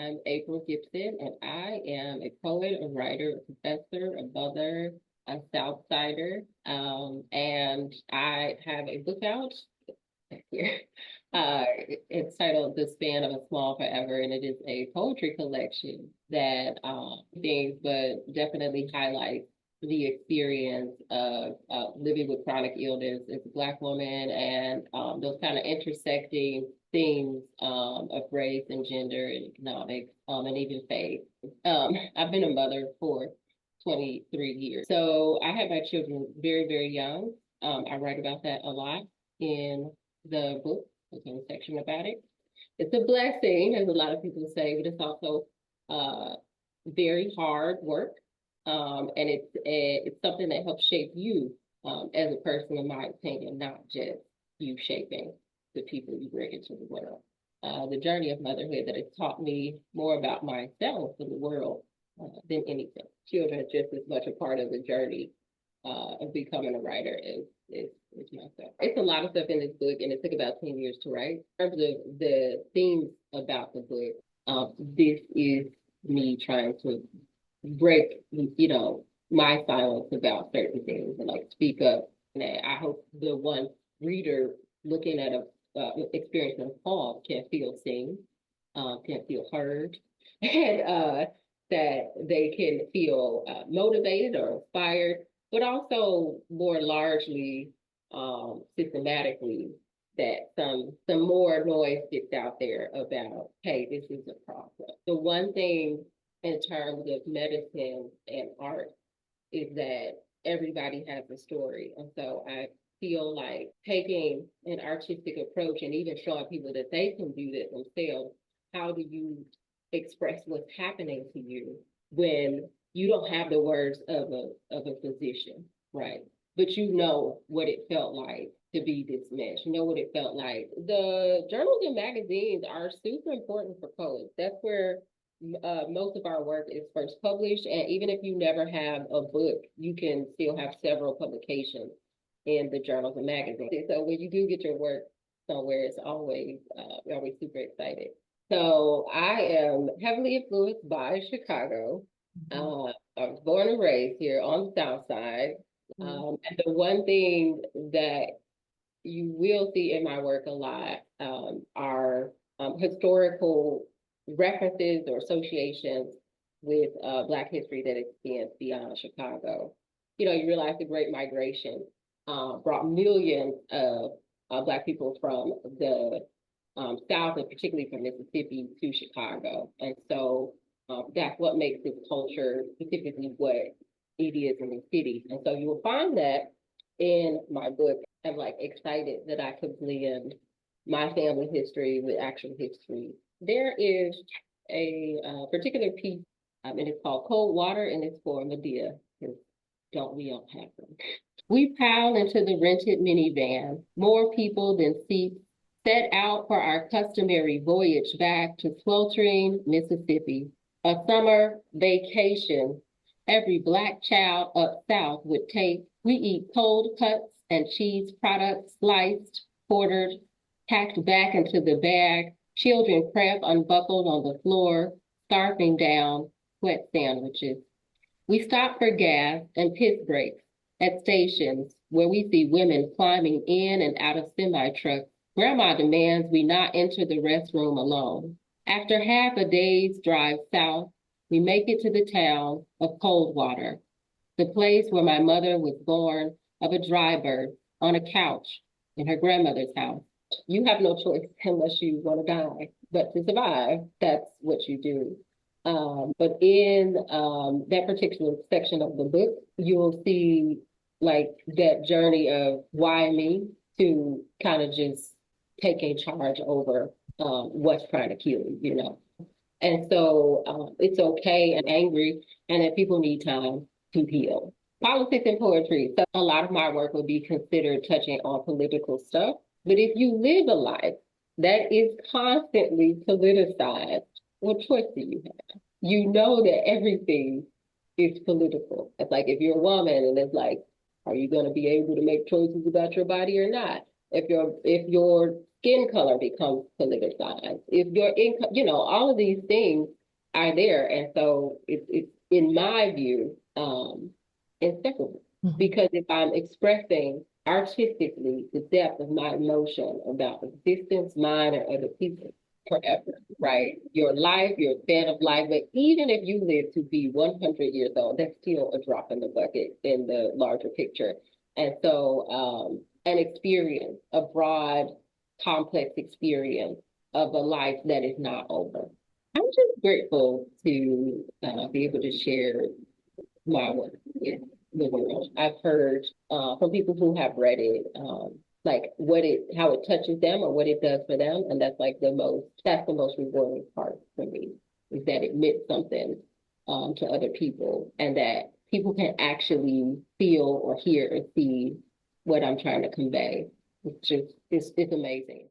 I'm April Gibson, and I am a poet, a writer, a professor, a mother, a Southsider, and I have a book out here. It's titled "The Span of a Small Forever," and it is a poetry collection that things, but definitely highlights the experience of living with chronic illness as a Black woman and those kind of intersecting themes of race and gender and economics and even faith. I've been a mother for 23 years. So I had my children very, very young. I write about that a lot in the book. There's a section about it. It's a blessing, as a lot of people say, but it's also very hard work. And it's something that helps shape you as a person, in my opinion, not just you shaping the people you bring into the world. The journey of motherhood that has taught me more about myself and the world than anything. Children are just as much a part of the journey of becoming a writer as myself. It's a lot of stuff in this book, and it took about 10 years to write. In terms of the themes about the book, this is me trying to break, my silence about certain things and like speak up. And I hope the one reader looking at a experience of Paul can feel seen, can feel heard, and that they can feel motivated or inspired, but also more largely, systematically, that some more noise gets out there about, hey, this is a problem. The one thing in terms of medicine and art is that everybody has a story. And so I feel like taking an artistic approach and even showing people that they can do this themselves. How do you express what's happening to you when you don't have the words of a physician, right? But you know what it felt like to be dismissed. You know what it felt like. The journals and magazines are super important for poets. That's where most of our work is first published. And even if you never have a book, you can still have several publications in the journals and magazines. So when you do get your work somewhere, it's always, always super excited. So I am heavily influenced by Chicago. I was born and raised here on the South Side. And the one thing that you will see in my work a lot are historical references or associations with Black history that extends beyond Chicago. You realize the Great Migration brought millions of Black people from the South, and particularly from Mississippi, to Chicago. And so that's what makes this culture specifically what it is in the cities. And so you will find that in my book. I'm like excited that I could blend my family history with actual history. There is a particular piece, and it's called Cold Water, and it's for Medea, because don't we all have them? We pile into the rented minivan, more people than seats, set out for our customary voyage back to sweltering Mississippi, a summer vacation every Black child up south would take. We eat cold cuts and cheese products, sliced, quartered, packed back into the bag. Children crab unbuckled on the floor, scarfing down wet sandwiches. We stop for gas and piss breaks at stations where we see women climbing in and out of semi-trucks. Grandma demands we not enter the restroom alone. After half a day's drive south, we make it to the town of Coldwater, the place where my mother was born of a dry birth on a couch in her grandmother's house. You have no choice unless you want to die, but to survive, that's what you do. But in that particular section of the book, you'll see like that journey of why me to kind of just taking charge over what's trying to kill you. And so it's okay and angry, and that people need time to heal. Politics and poetry. So a lot of my work would be considered touching on political stuff. But if you live a life that is constantly politicized, what choice do you have? You know that everything is political. It's like if you're a woman and it's like, are you going to be able to make choices about your body or not? If your skin color becomes politicized, if your income, all of these things are there. And so it's in my view, inseparable. Mhm. Because if I'm expressing artistically the depth of my emotion about existence, mine, or other people forever, right? Your life, your span of life, but even if you live to be 100 years old, that's still a drop in the bucket in the larger picture. And so, an experience, a broad, complex experience of a life that is not over. I'm just grateful to be able to share my work with the world. I've heard from people who have read it, like how it touches them or what it does for them, and that's the most rewarding part for me, is that it meant something to other people, and that people can actually feel or hear or see what I'm trying to convey. It's amazing.